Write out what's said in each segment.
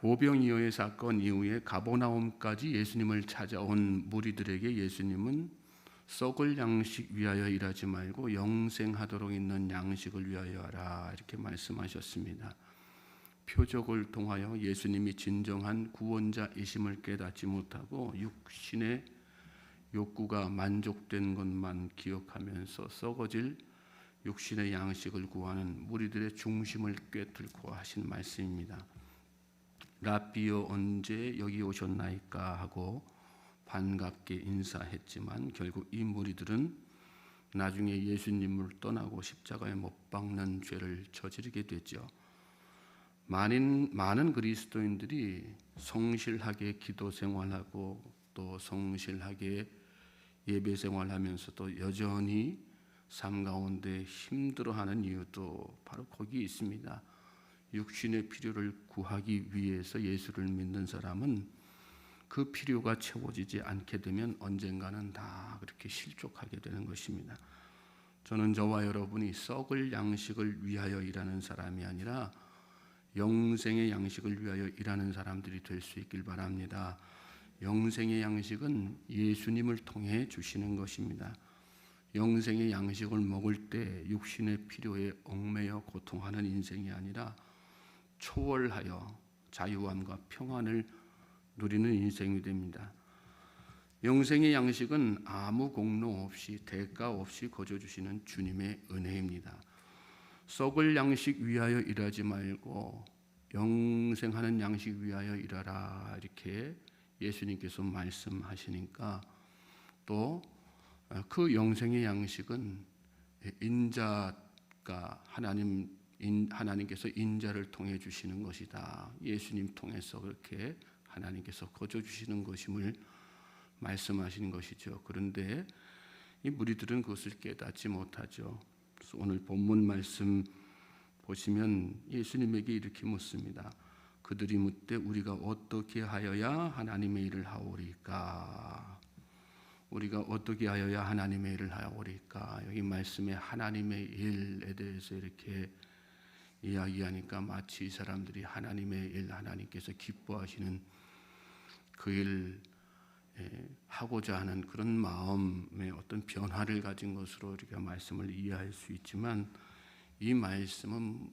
오병이어의 사건 이후에 가버나움까지 예수님을 찾아온 무리들에게 예수님은 썩을 양식 위하여 일하지 말고 영생하도록 있는 양식을 위하여 하라 이렇게 말씀하셨습니다. 표적을 통하여 예수님이 진정한 구원자이심을 깨닫지 못하고 육신의 욕구가 만족된 것만 기억하면서 썩어질 육신의 양식을 구하는 무리들의 중심을 꿰뚫고 하신 말씀입니다. 라비여 언제 여기 오셨나이까 하고 반갑게 인사했지만 결국 이 무리들은 나중에 예수님을 떠나고 십자가에 못 박는 죄를 저지르게 되죠. 많은 그리스도인들이 성실하게 기도 생활하고 또 성실하게 예배 생활하면서도 여전히 삶 가운데 힘들어하는 이유도 바로 거기 있습니다. 육신의 필요를 구하기 위해서 예수를 믿는 사람은 그 필요가 채워지지 않게 되면 언젠가는 다 그렇게 실족하게 되는 것입니다. 저는 저와 여러분이 썩을 양식을 위하여 일하는 사람이 아니라 영생의 양식을 위하여 일하는 사람들이 될 수 있길 바랍니다. 영생의 양식은 예수님을 통해 주시는 것입니다. 영생의 양식을 먹을 때 육신의 필요에 얽매여 고통하는 인생이 아니라 초월하여 자유함과 평안을 누리는 인생이 됩니다. 영생의 양식은 아무 공로 없이 대가 없이 거저주시는 주님의 은혜입니다. 썩을 양식 위하여 일하지 말고 영생하는 양식 위하여 일하라 이렇게 예수님께서 말씀하시니까 또 그 영생의 양식은 인자가 하나님께서 인자를 통해 주시는 것이다. 예수님 통해서 그렇게 하나님께서 거저 주시는 것임을 말씀하시는 것이죠. 그런데 이 무리들은 그것을 깨닫지 못하죠. 그래서 오늘 본문 말씀 보시면 예수님에게 이렇게 묻습니다. 그들이 묻되 우리가 어떻게 하여야 하나님의 일을 하오리까? 우리가 어떻게 하여야 하나님의 일을 하오리까? 여기 말씀에 하나님의 일에 대해서 이렇게 이야기하니까 마치 이 사람들이 하나님의 일, 하나님께서 기뻐하시는 그 일 하고자 하는 그런 마음의 어떤 변화를 가진 것으로 우리가 말씀을 이해할 수 있지만 이 말씀은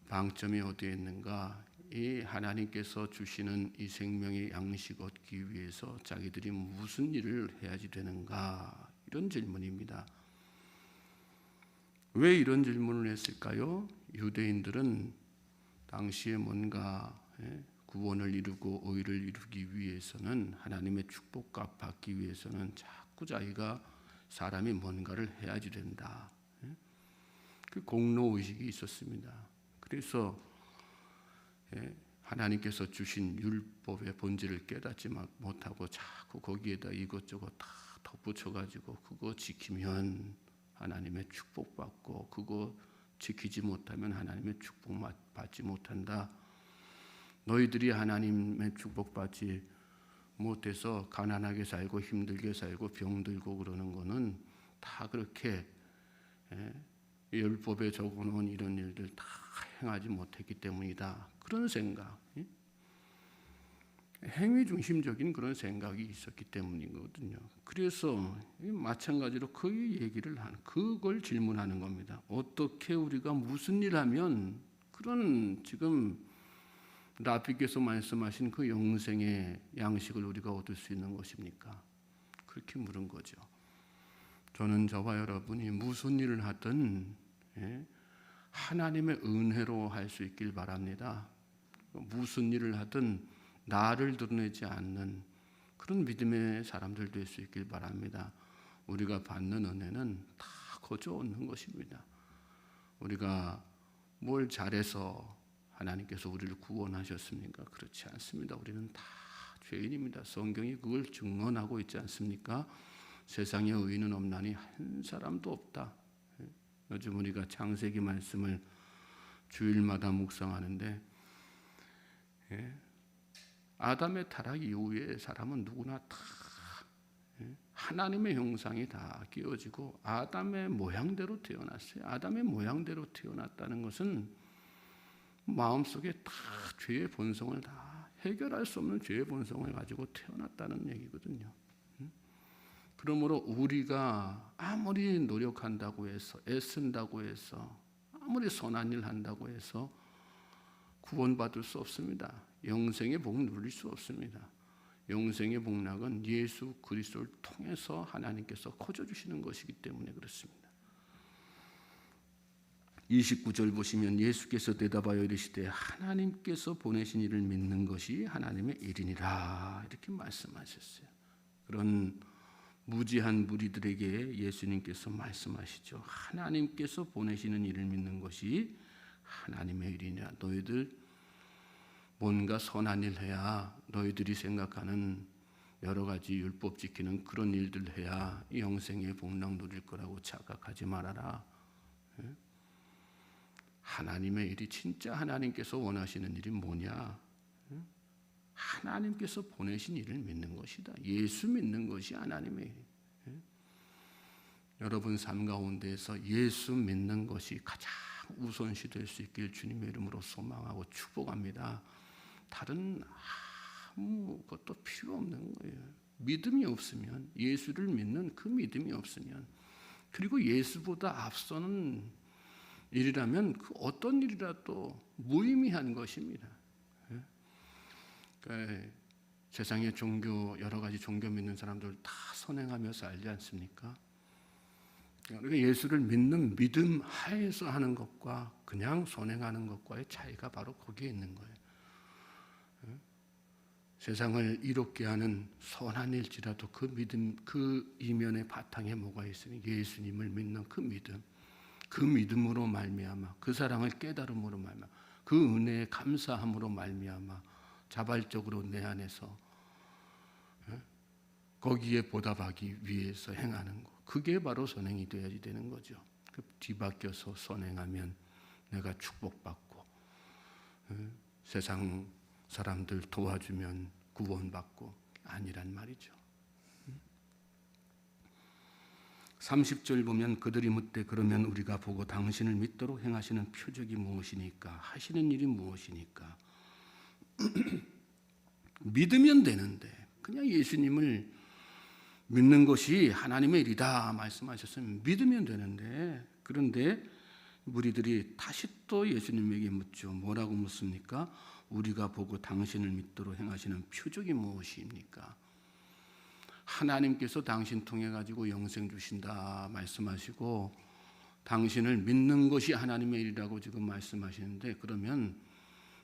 방점이 어디에 있는가? 이 하나님께서 주시는 이 생명의 양식 얻기 위해서 자기들이 무슨 일을 해야지 되는가? 이런 질문입니다. 왜 이런 질문을 했을까요? 유대인들은 당시에 뭔가 구원을 이루고 의를 이루기 위해서는 하나님의 축복과 받기 위해서는 자꾸 자기가 사람이 뭔가를 해야지 된다. 그 공로의식이 있었습니다. 그래서 하나님께서 주신 율법의 본질을 깨닫지 못하고 자꾸 거기에다 이것저것 다 덧붙여가지고 그거 지키면 하나님의 축복받고 그거 지키지 못하면 하나님의 축복 받지 못한다. 너희들이 하나님의 축복받지 못해서 가난하게 살고 힘들게 살고 병들고 그러는 거는 다 그렇게 율법에 적어놓은 이런 일들 다 행하지 못했기 때문이다. 그런 생각, 행위 중심적인 그런 생각이 있었기 때문이거든요. 그래서 마찬가지로 그 얘기를 그걸 질문하는 겁니다. 어떻게 우리가 무슨 일 하면 그런 지금 라비께서 말씀하신 그 영생의 양식을 우리가 얻을 수 있는 것입니까? 그렇게 물은 거죠. 저는 저와 여러분이 무슨 일을 하든 하나님의 은혜로 할 수 있길 바랍니다. 무슨 일을 하든 나를 드러내지 않는 그런 믿음의 사람들 될 수 있길 바랍니다. 우리가 받는 은혜는 다 거저 얻는 것입니다. 우리가 뭘 잘해서 하나님께서 우리를 구원하셨습니까? 그렇지 않습니다. 우리는 다 죄인입니다. 성경이 그걸 증언하고 있지 않습니까? 세상에 의인은 없나니 한 사람도 없다. 요즘 우리가 창세기 말씀을 주일마다 묵상하는데 아담의 타락 이후에 사람은 누구나 다 하나님의 형상이 다 끼워지고 아담의 모양대로 태어났어요. 아담의 모양대로 태어났다는 것은 마음속에 다 죄의 본성을 다 해결할 수 없는 죄의 본성을 가지고 태어났다는 얘기거든요. 그러므로 우리가 아무리 노력한다고 해서, 애쓴다고 해서, 아무리 선한 일 한다고 해서 구원받을 수 없습니다. 영생의 복 누릴 수 없습니다. 영생의 복락은 예수 그리스도를 통해서 하나님께서 거저주시는 것이기 때문에 그렇습니다. 29절 보시면 예수께서 대답하여 이르시되 하나님께서 보내신 이를 믿는 것이 하나님의 일이니라 이렇게 말씀하셨어요. 그런 무지한 무리들에게 예수님께서 말씀하시죠. 하나님께서 보내시는 일을 믿는 것이 하나님의 일이니라. 너희들 뭔가 선한 일 해야, 너희들이 생각하는 여러 가지 율법 지키는 그런 일들 해야 영생의 복락 누릴 거라고 착각하지 말아라. 하나님의 일이, 진짜 하나님께서 원하시는 일이 뭐냐? 하나님께서 보내신 일을 믿는 것이다. 예수 믿는 것이 하나님의 일. 여러분 삶 가운데에서 예수 믿는 것이 가장 우선시 될 수 있길 주님의 이름으로 소망하고 축복합니다. 다른 아무것도 필요 없는 거예요. 믿음이 없으면, 예수를 믿는 그 믿음이 없으면, 그리고 예수보다 앞서는 일이라면 그 어떤 일이라도 무의미한 것입니다. 그러니까 세상의 종교, 여러 가지 종교 믿는 사람들 다 선행하며 살지 않습니까? 그러니까 예수를 믿는 믿음 하에서 하는 것과 그냥 선행하는 것과의 차이가 바로 거기에 있는 거예요. 세상을 이롭게 하는 선한 일지라도 그 믿음, 그 이면의 바탕에 뭐가 있으니 예수님을 믿는 그 믿음, 그 믿음으로 말미암아, 그 사랑을 깨달음으로 말미암아, 그 은혜에 감사함으로 말미암아 자발적으로 내 안에서 거기에 보답하기 위해서 행하는 것, 그게 바로 선행이 되어야지 되는 거죠. 그 뒤바뀌어서 선행하면 내가 축복받고 세상 사람들 도와주면 구원받고 아니란 말이죠. 30절 보면 그들이 묻되 그러면 우리가 보고 당신을 믿도록 행하시는 표적이 무엇이니까, 하시는 일이 무엇이니까. 믿으면 되는데 그냥 예수님을 믿는 것이 하나님의 일이다 말씀하셨으면 믿으면 되는데, 그런데 무리들이 다시 또 예수님에게 묻죠. 뭐라고 묻습니까? 우리가 보고 당신을 믿도록 행하시는 표적이 무엇입니까? 하나님께서 당신 통해 가지고 영생 주신다 말씀하시고 당신을 믿는 것이 하나님의 일이라고 지금 말씀하시는데, 그러면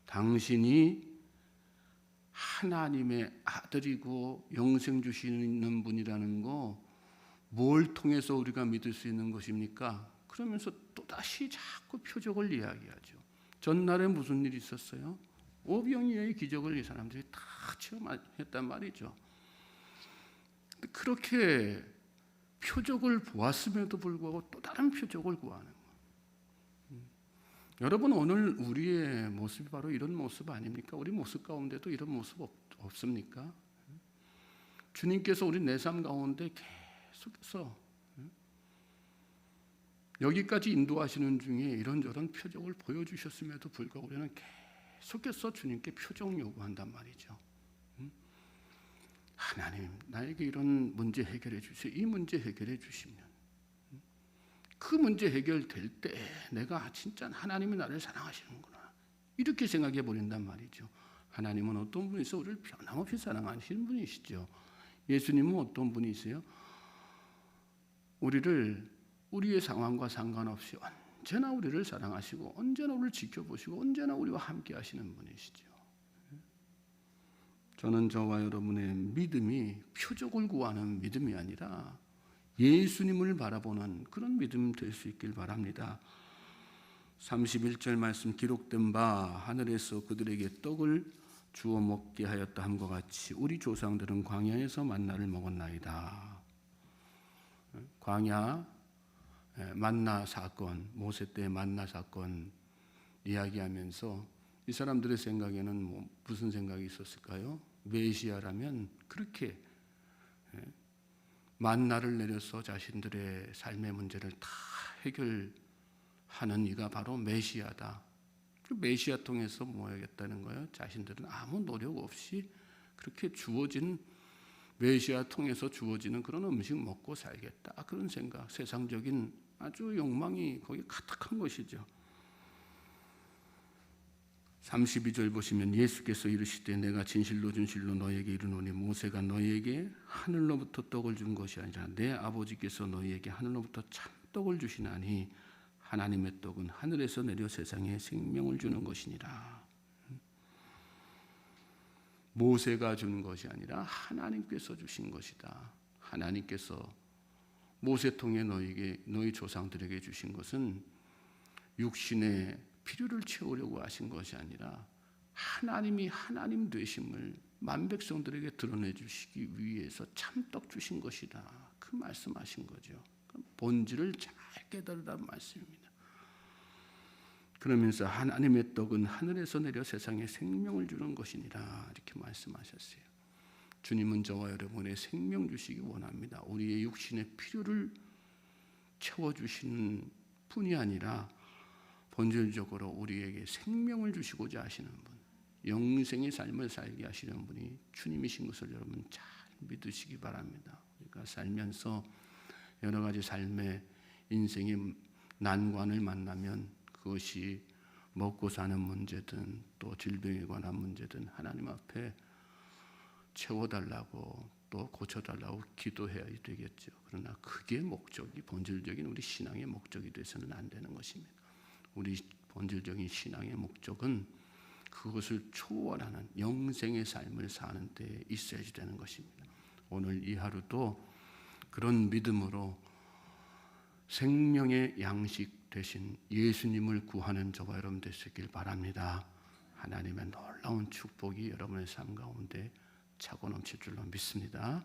당신이 하나님의 아들이고 영생 주시는 분이라는 거 뭘 통해서 우리가 믿을 수 있는 것입니까? 그러면서 또다시 자꾸 표적을 이야기하죠. 전날에 무슨 일이 있었어요? 오병이어의 기적을 이 사람들이 다 체험했단 말이죠. 그렇게 표적을 보았음에도 불구하고 또 다른 표적을 구하는 거예요. 여러분, 오늘 우리의 모습이 바로 이런 모습 아닙니까? 우리 모습 가운데도 이런 모습 없습니까? 주님께서 우리 내 삶 가운데 계속해서 여기까지 인도하시는 중에 이런저런 표적을 보여주셨음에도 불구하고 우리는 계속해서 주님께 표적 요구한단 말이죠. 하나님, 나에게 이런 문제 해결해 주세요. 이 문제 해결해 주시면 그 문제 해결될 때 내가 진짜 하나님이 나를 사랑하시는구나 이렇게 생각해 버린단 말이죠. 하나님은 어떤 분이서 우리를 변함없이 사랑하시는 분이시죠. 예수님은 어떤 분이세요? 우리를 우리의 상황과 상관없이 언제나 우리를 사랑하시고 언제나 우리를 지켜보시고 언제나 우리와 함께 하시는 분이시죠. 저는 저와 여러분의 믿음이 표적을 구하는 믿음이 아니라 예수님을 바라보는 그런 믿음 될 수 있길 바랍니다. 31절 말씀, 기록된 바 하늘에서 그들에게 떡을 주어 먹게 하였다 함과 같이 우리 조상들은 광야에서 만나를 먹었나이다. 광야 만나 사건, 모세 때 만나 사건 이야기하면서 이 사람들의 생각에는 무슨 생각이 있었을까요? 메시아라면 그렇게 만나를 내려서 자신들의 삶의 문제를 다 해결하는 이가 바로 메시아다. 메시아 통해서 모여야겠다는 거예요. 자신들은 아무 노력 없이 그렇게 주어진 메시아 통해서 주어지는 그런 음식 먹고 살겠다, 그런 생각, 세상적인 아주 욕망이 거기 가득한 것이죠. 32절 보시면 예수께서 이르시되 내가 진실로 진실로 너희에게 이르노니 모세가 너희에게 하늘로부터 떡을 준 것이 아니라 내 아버지께서 너희에게 하늘로부터 참떡을 주시나니 하나님의 떡은 하늘에서 내려 세상에 생명을 주는 것이니라. 모세가 준 것이 아니라 하나님께서 주신 것이다. 하나님께서 모세 통해 너희 조상들에게 주신 것은 육신의 필요를 채우려고 하신 것이 아니라 하나님이 하나님 되심을 만백성들에게 드러내 주시기 위해서 참떡 주신 것이다, 그 말씀하신 거죠. 본질을 잘 깨달으라는 말씀입니다. 그러면서 하나님의 떡은 하늘에서 내려 세상에 생명을 주는 것이니라, 이렇게 말씀하셨어요. 주님은 저와 여러분의 생명 주시기 원합니다. 우리의 육신의 필요를 채워주시는 뿐이 아니라 본질적으로 우리에게 생명을 주시고자 하시는 분, 영생의 삶을 살게 하시는 분이 주님이신 것을 여러분 잘 믿으시기 바랍니다. 우리가 살면서 여러 가지 삶의 인생의 난관을 만나면 그것이 먹고 사는 문제든 또 질병에 관한 문제든 하나님 앞에 채워달라고 또 고쳐달라고 기도해야 되겠죠. 그러나 그게 목적이, 본질적인 우리 신앙의 목적이 돼서는 안 되는 것입니다. 우리 본질적인 신앙의 목적은 그것을 초월하는 영생의 삶을 사는 데 있어야지 되는 것입니다. 오늘 이 하루도 그런 믿음으로 생명의 양식 되신 예수님을 구하는 저와 여러분 되시길 바랍니다. 하나님의 놀라운 축복이 여러분의 삶 가운데 차고 넘칠 줄로 믿습니다.